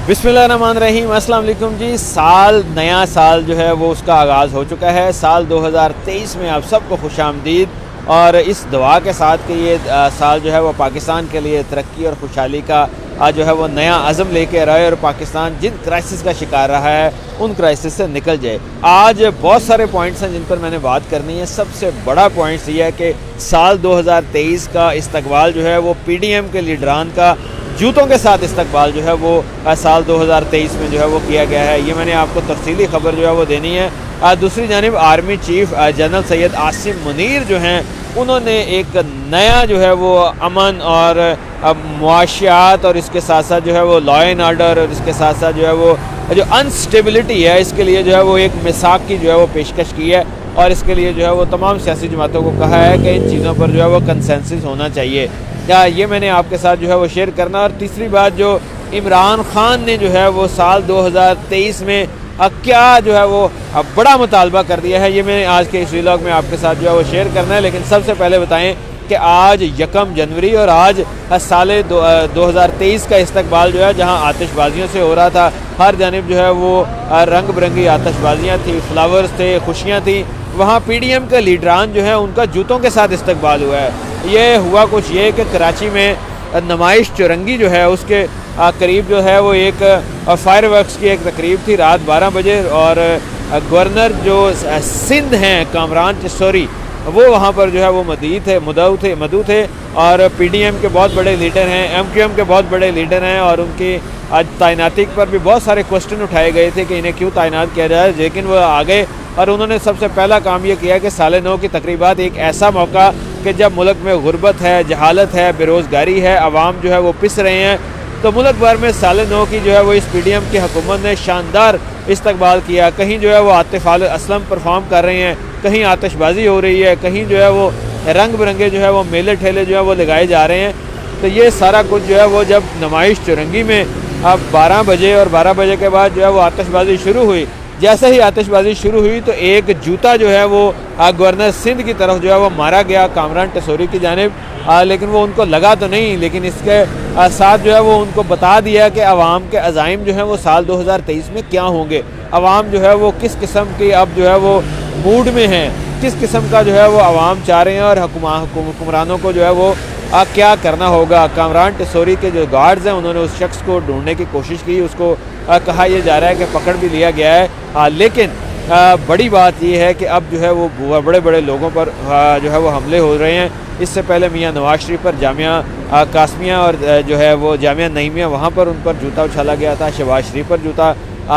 बिस्मिल्लाहिर्रहमानिर्रहीम। अस्सलाम वालेकुम जी। नया साल जो है वो उसका आगाज़ हो चुका है। साल 2023 में आप सबको खुशामदीद, और इस दुआ के साथ कि ये साल जो है वो पाकिस्तान के लिए तरक्की और खुशहाली का जो है वो नया अज़म लेके रहे, और पाकिस्तान जिन क्राइसिस का शिकार रहा है उन क्राइसिस से निकल जाए। आज बहुत सारे पॉइंट्स हैं जिन पर मैंने बात करनी है। सबसे बड़ा पॉइंट्स ये है कि साल 2023 का इस्तकबाल जो है वो PDM के लीडरान का जूतों के साथ इस्तकबाल जो है वो साल 2023 में जो है वो किया गया है। ये मैंने आपको तफसीली खबर जो है वो देनी है। दूसरी जानिब army chief general Syed Asim Munir जो हैं, उन्होंने एक नया जो है वो अमन और मुआशियात, और इसके साथ साथ जो है वो लॉ एंड आर्डर, और इसके साथ साथ जो है वो जो अनस्टेबिलिटी है, इसके लिए जो है वो एक मिसाक की जो है वो पेशकश की है। और इसके लिए जो है वो तमाम सियासी जमातों को कहा है कि इन चीज़ों पर जो है वो कंसेंसस होना चाहिए। ये मैंने आपके साथ जो है वो शेयर करना। और तीसरी बात, जो इमरान खान ने जो है वो साल 2023 में क्या जो है वो बड़ा मुतालबा कर दिया है, ये मैंने आज के इस व्लॉग में आपके साथ जो है वो शेयर करना है। लेकिन सबसे पहले बताएं कि आज 1 जनवरी और आज साल 2023 का इस्तकबाल जो है, जहां आतिशबाजियों से हो रहा था, हर जानिब जो है वो रंग बिरंगी आतिशबाजियाँ थी, फ्लावर्स थे, खुशियाँ थी, वहाँ PDM के लीडरान जो है उनका जूतों के साथ इस्तकबाल हुआ है। ये हुआ कुछ ये कि कराची में नुमाइश चुरंगी जो है उसके करीब जो है वो एक फायर वर्क्स की एक तकरीब थी रात 12 बजे, और गवर्नर जो सिंध हैं कामरान चिशोरी, वो वहाँ पर जो है वो मदऊ थे। और PDM के बहुत बड़े लीडर हैं, MQM के बहुत बड़े लीडर हैं, और उनकी आज तैनाती पर भी बहुत सारे क्वेश्चन उठाए गए थे कि इन्हें क्यों तैनात किया जाए, लेकिन वो आ गए। और उन्होंने सबसे पहला काम ये किया कि साल नौ की तकरीबात एक ऐसा मौका कि जब मुल्क में गुर्बत है, जहालत है, बेरोज़गारी है, अवाम जो है वो पिस रहे हैं, तो मुल्क भर में साल नौ की जो है वो इस PDM की हुकूमत ने शानदार इस्तकबाल किया। कहीं जो है वो आतिफ असलम परफॉर्म कर रहे हैं, कहीं आतिशबाजी हो रही है, कहीं जो है वो रंग बिरंगे जो है वो मेले ठेले जो है वो लगाए जा रहे हैं। तो ये सारा कुछ जो है वो जब नुमाइश चुरंगी में अब 12 बजे और 12 बजे के बाद जो है वो आतिशबाजी शुरू हुई, जैसे ही आतिशबाजी शुरू हुई तो एक जूता जो है वो गवर्नर सिंध की तरफ जो है वो मारा गया कामरान टिशोरी की जानिब। लेकिन वो उनको लगा तो नहीं, लेकिन इसके साथ जो है वो उनको बता दिया कि अवाम के अज़ाइम जो हैं वो साल 2023 में क्या होंगे, अवाम जो है वो किस किस्म की अब जो है वो मूड में हैं, किस किस्म का जो है वो अवाम चाह रहे हैं, और हुक्मरानों को जो है वो क्या करना होगा। कामरान टिशोरी के जो गार्ड्स हैं उन्होंने उस शख्स को ढूंढने की कोशिश की, उसको कहा यह जा रहा है कि पकड़ भी लिया गया है। लेकिन बड़ी बात यह है कि अब जो है वो बड़े बड़े लोगों पर जो है वो हमले हो रहे हैं। इससे पहले मियाँ नवाज शरीफ पर जामिया कासमिया और जो है वो जामिया नईमिया, वहाँ पर उन पर जूता उछाला गया था। शहबाज शरीफ पर जूता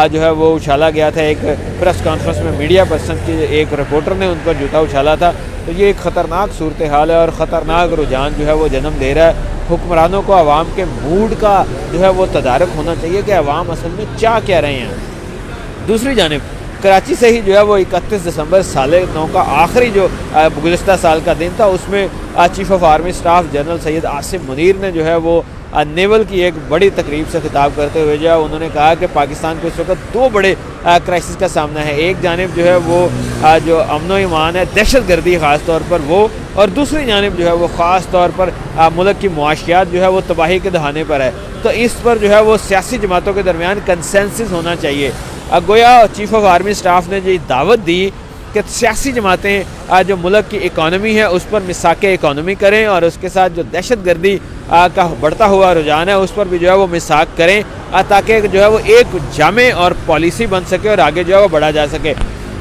जो है वो उछाला गया था। एक प्रेस कॉन्फ्रेंस में मीडिया पर्सन की एक रिपोर्टर ने उन पर जूता उछाला था। तो ये एक ख़तरनाक सूरत हाल है और ख़तरनाक रुझान जो है वो जन्म दे रहा है। हुक्मरानों को आवाम के मूड का जो है वो तदारक होना चाहिए कि आवाम असल में चाह क्या रहे हैं। दूसरी जानिब कराची से ही जो है वो 31 दिसंबर साल 9 का आखिरी जो गुज़श्ता साल का दिन था, उसमें chief of army staff general Syed Asim Munir ने जो है वो नेवल की एक बड़ी तकरीब से खिताब करते हुए जो है उन्होंने कहा कि पाकिस्तान को इस वक्त 2 बड़े क्राइसिस का सामना है। एक जानिब जो है वो जो अमन व ईमान है, दहशत गर्दी ख़ास तौर पर वो, और दूसरी जानिब जो है वो ख़ास तौर पर मुल्क की मुआशियात जो है वो तबाही के दहाने पर है। तो इस पर जो है वो सियासी जमातों के दरमियान कंसेंसस होना चाहिए। गोया चीफ ऑफ आर्मी स्टाफ ने जो दावत दी कि सियासी जमातें जो मुल्क की इकॉनमी है उस पर मिसाक इकॉनमी करें, और उसके साथ जो दहशत गर्दी का बढ़ता हुआ रुझान है उस पर भी जो है वो मिसाक करें, ताकि जो है वो एक जामे और पॉलिसी बन सके और आगे जो है वो बढ़ा जा सके।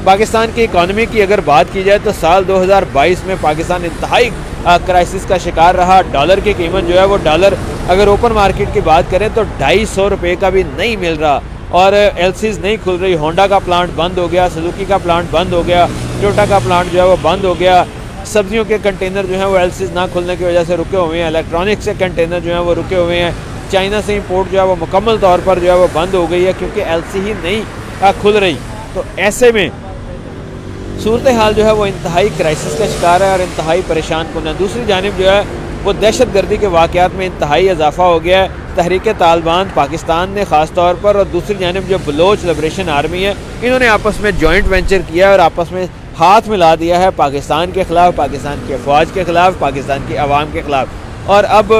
पाकिस्तान की इकॉनमी की अगर बात की जाए तो साल 2022 में पाकिस्तान इंतहाई क्राइसिस का शिकार रहा। डॉलर की कीमत जो है वो डॉलर अगर ओपन मार्केट की बात करें तो 250 रुपये का भी नहीं मिल रहा, और LCs नहीं खुल रही। होंडा का प्लांट बंद हो गया, सुजुकी का प्लांट बंद हो गया, टोयोटा का प्लांट जो है वो बंद हो गया। सब्जियों के कंटेनर जो हैं वो LCs ना खुलने की वजह से रुके हुए हैं। इलेक्ट्रॉनिक्स के कंटेनर जो हैं वो रुके हुए हैं। चाइना से इंपोर्ट जो है वो मुकम्मल तौर पर जो है वो बंद हो गई है, क्योंकि LC ही नहीं खुल रही। तो ऐसे में सूरत हाल जो है वो इंतहाई क्राइसिस का शिकार है और इंतहाई परेशान कुन है। दूसरी जानिब जो है वो दहशत गर्दी के वाक़यात में इंतहाई इजाफा हो गया है। तहरीक तालिबान पाकिस्तान ने ख़ास तौर पर, और दूसरी जानिब जो बलोच लिबरेशन आर्मी है, इन्होंने आपस में जॉइंट वेंचर किया है और आपस में हाथ मिला दिया है पाकिस्तान के ख़िलाफ़, पाकिस्तान के फ़ौज के ख़िलाफ़, पाकिस्तान की आवाम के ख़िलाफ़। और अब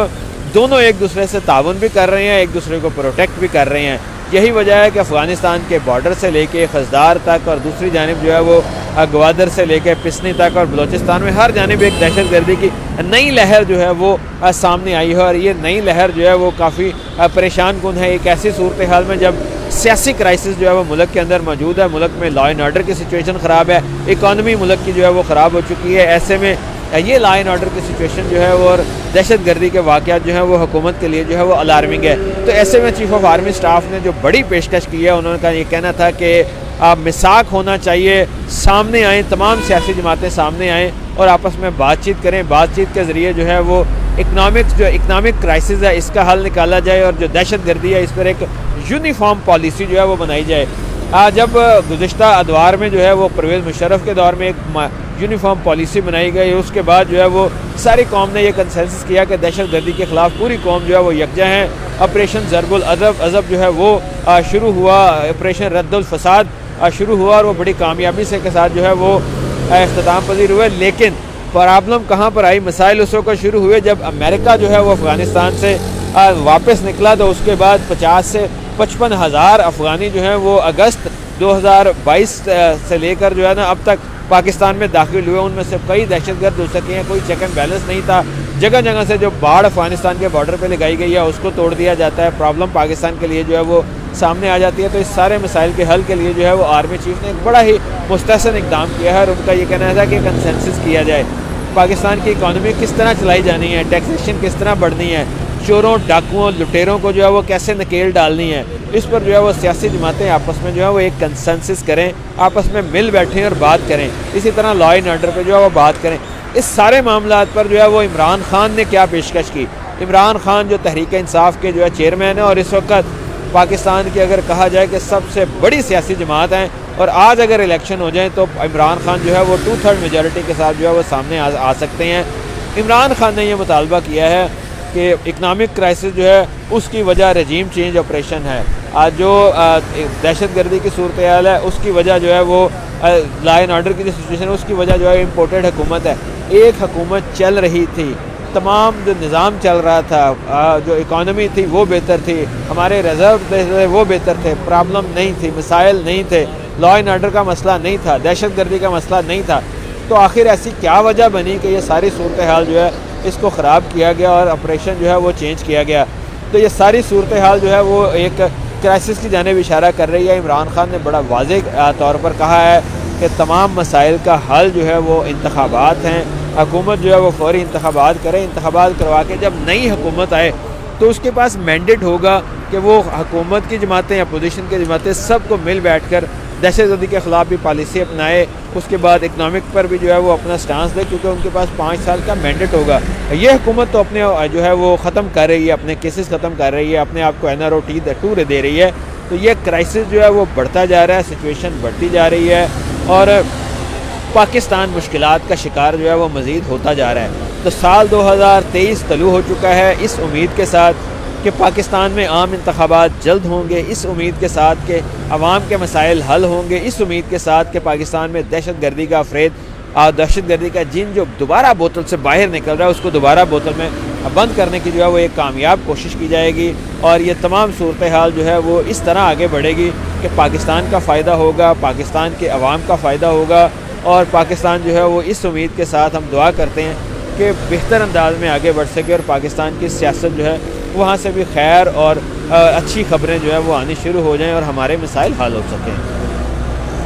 दोनों एक दूसरे से ताउन भी कर रहे हैं, एक दूसरे को प्रोटेक्ट भी कर रहे हैं। یہی وجہ ہے کہ افغانستان کے بارڈر سے لے کے خزدار تک اور دوسری جانب جو ہے وہ گوادر سے لے کے پسنی تک اور بلوچستان میں ہر جانب ایک دہشت گردی کی نئی لہر جو ہے وہ سامنے آئی ہے، اور یہ نئی لہر جو ہے وہ کافی پریشان کن ہے۔ ایک ایسی صورتحال میں جب سیاسی کرائسس جو ہے وہ ملک کے اندر موجود ہے، ملک میں لا اینڈ آرڈر کی سچویشن خراب ہے، اکانومی ملک کی جو ہے وہ خراب ہو چکی ہے، ایسے میں یہ لا اینڈ آرڈر کی سچویشن جو ہے وہ اور دہشت گردی کے واقعات جو ہیں وہ حکومت کے لیے جو ہے وہ الارمنگ ہے۔ تو ایسے میں چیف آف آرمی سٹاف نے جو بڑی پیشکش کی ہے، انہوں نے یہ کہنا تھا کہ مساق ہونا چاہیے، سامنے آئیں، تمام سیاسی جماعتیں سامنے آئیں اور آپس میں بات چیت کریں، بات چیت کے ذریعے جو ہے وہ اکنامک کرائسس ہے اس کا حل نکالا جائے، اور جو دہشت گردی ہے اس پر ایک یونیفارم پالیسی جو ہے وہ بنائی جائے۔ جب گزشتہ ادوار میں جو ہے وہ پرویز مشرف کے دور میں ایک یونیفارم پالیسی بنائی گئی، اس کے بعد جو ہے وہ ساری قوم نے یہ کنسنسس کیا کہ دہشت گردی کے خلاف پوری قوم جو ہے وہ یکجا ہیں۔ آپریشن ضرب العضب جو ہے وہ شروع ہوا، آپریشن رد الفساد شروع ہوا، اور وہ بڑی کامیابی سے کے ساتھ جو ہے وہ اختتام پذیر ہوئے۔ لیکن پرابلم کہاں پر آئی؟ مسائل اس وقت شروع ہوئے جب امریکہ جو ہے وہ افغانستان سے واپس نکلا، تو اس کے بعد 50 سے 55 ہزار افغانی جو ہیں وہ اگست 2022 سے لے کر جو ہے نا اب تک پاکستان میں داخل ہوئے۔ ان میں سے کئی دہشت گرد ہو سکے ہیں، کوئی چیک اینڈ بیلنس نہیں تھا، جگہ جگہ سے جو باڑ افغانستان کے بارڈر پہ لگائی گئی ہے اس کو توڑ دیا جاتا ہے، پرابلم پاکستان کے لیے جو ہے وہ سامنے آ جاتی ہے۔ تو اس سارے مسائل کے حل کے لیے جو ہے وہ آرمی چیف نے ایک بڑا ہی مستحسن اقدام کیا ہے، اور ان کا یہ کہنا تھا کہ کنسنسس کیا جائے، پاکستان کی اکانومی کس طرح چلائی جانی ہے، ٹیکسیشن کس طرح بڑھنی ہے، چوروں ڈاکوؤں لٹیروں کو جو ہے وہ کیسے نکیل ڈالنی ہے، اس پر جو ہے وہ سیاسی جماعتیں آپس میں جو ہے وہ ایک کنسنسس کریں، آپس میں مل بیٹھیں اور بات کریں، اسی طرح لا اینڈ آرڈر پہ جو ہے وہ بات کریں۔ اس سارے معاملات پر جو ہے وہ عمران خان نے کیا پیشکش کی؟ عمران خان جو تحریک انصاف کے جو ہے چیئرمین ہیں، اور اس وقت پاکستان کی اگر کہا جائے کہ سب سے بڑی سیاسی جماعت ہیں، اور آج اگر الیکشن ہو جائیں تو عمران خان جو ہے وہ 2/3 میجورٹی کے ساتھ جو ہے وہ سامنے آ سکتے ہیں۔ عمران خان نے یہ مطالبہ کیا ہے کہ اکنامک کرائسس جو ہے اس کی وجہ رجیم چینج آپریشن ہے، آج جو دہشت گردی کی صورتحال ہے اس کی وجہ جو ہے وہ لا اینڈ آرڈر کی جو سچویشن ہے اس کی وجہ جو ہے امپورٹڈ حکومت ہے۔ ایک حکومت چل رہی تھی، تمام جو نظام چل رہا تھا، جو اکانومی تھی وہ بہتر تھی، ہمارے ریزرو تھے وہ بہتر تھے، پرابلم نہیں تھی، مسائل نہیں تھے، لا اینڈ آرڈر کا مسئلہ نہیں تھا، دہشت گردی کا مسئلہ نہیں تھا، تو آخر ایسی کیا وجہ بنی کہ یہ ساری صورتحال جو ہے اس کو خراب کیا گیا اور آپریشن جو ہے وہ چینج کیا گیا؟ تو یہ ساری صورتحال جو ہے وہ ایک کرائسس کی جانب اشارہ کر رہی ہے۔ عمران خان نے بڑا واضح طور پر کہا ہے کہ تمام مسائل کا حل جو ہے وہ انتخابات ہیں، حکومت جو ہے وہ فوری انتخابات کرے، انتخابات کروا کے جب نئی حکومت آئے تو اس کے پاس مینڈیٹ ہوگا کہ وہ حکومت کی جماعتیں، اپوزیشن کی جماعتیں سب کو مل بیٹھ کر دہشت گردی کے خلاف بھی پالیسی اپنائے، اس کے بعد اکنامک پر بھی جو ہے وہ اپنا سٹانس دے، کیونکہ ان کے پاس 5 سال کا مینڈیٹ ہوگا۔ یہ حکومت تو اپنے جو ہے وہ ختم کر رہی ہے، اپنے کیسز ختم کر رہی ہے، اپنے آپ کو NRO2 دے رہی ہے، تو یہ کرائسس جو ہے وہ بڑھتا جا رہا ہے، سچویشن بڑھتی جا رہی ہے، اور پاکستان مشکلات کا شکار جو ہے وہ مزید ہوتا جا رہا ہے۔ تو سال 2023 طلوع ہو چکا ہے، اس امید کے ساتھ کہ پاکستان میں عام انتخابات جلد ہوں گے، اس امید کے ساتھ کہ عوام کے مسائل حل ہوں گے، اس امید کے ساتھ کہ پاکستان میں دہشت گردی کا فریب اور دہشت گردی کا جن جو دوبارہ بوتل سے باہر نکل رہا ہے اس کو دوبارہ بوتل میں بند کرنے کی جو ہے وہ ایک کامیاب کوشش کی جائے گی، اور یہ تمام صورتحال جو ہے وہ اس طرح آگے بڑھے گی کہ پاکستان کا فائدہ ہوگا، پاکستان کے عوام کا فائدہ ہوگا، اور پاکستان جو ہے وہ اس امید کے ساتھ ہم دعا کرتے ہیں کہ بہتر انداز میں آگے بڑھ سکے، اور پاکستان کی سیاست جو ہے وہاں سے بھی خیر اور اچھی خبریں جو ہے وہ آنی شروع ہو جائیں اور ہمارے مسائل حل ہو سکیں۔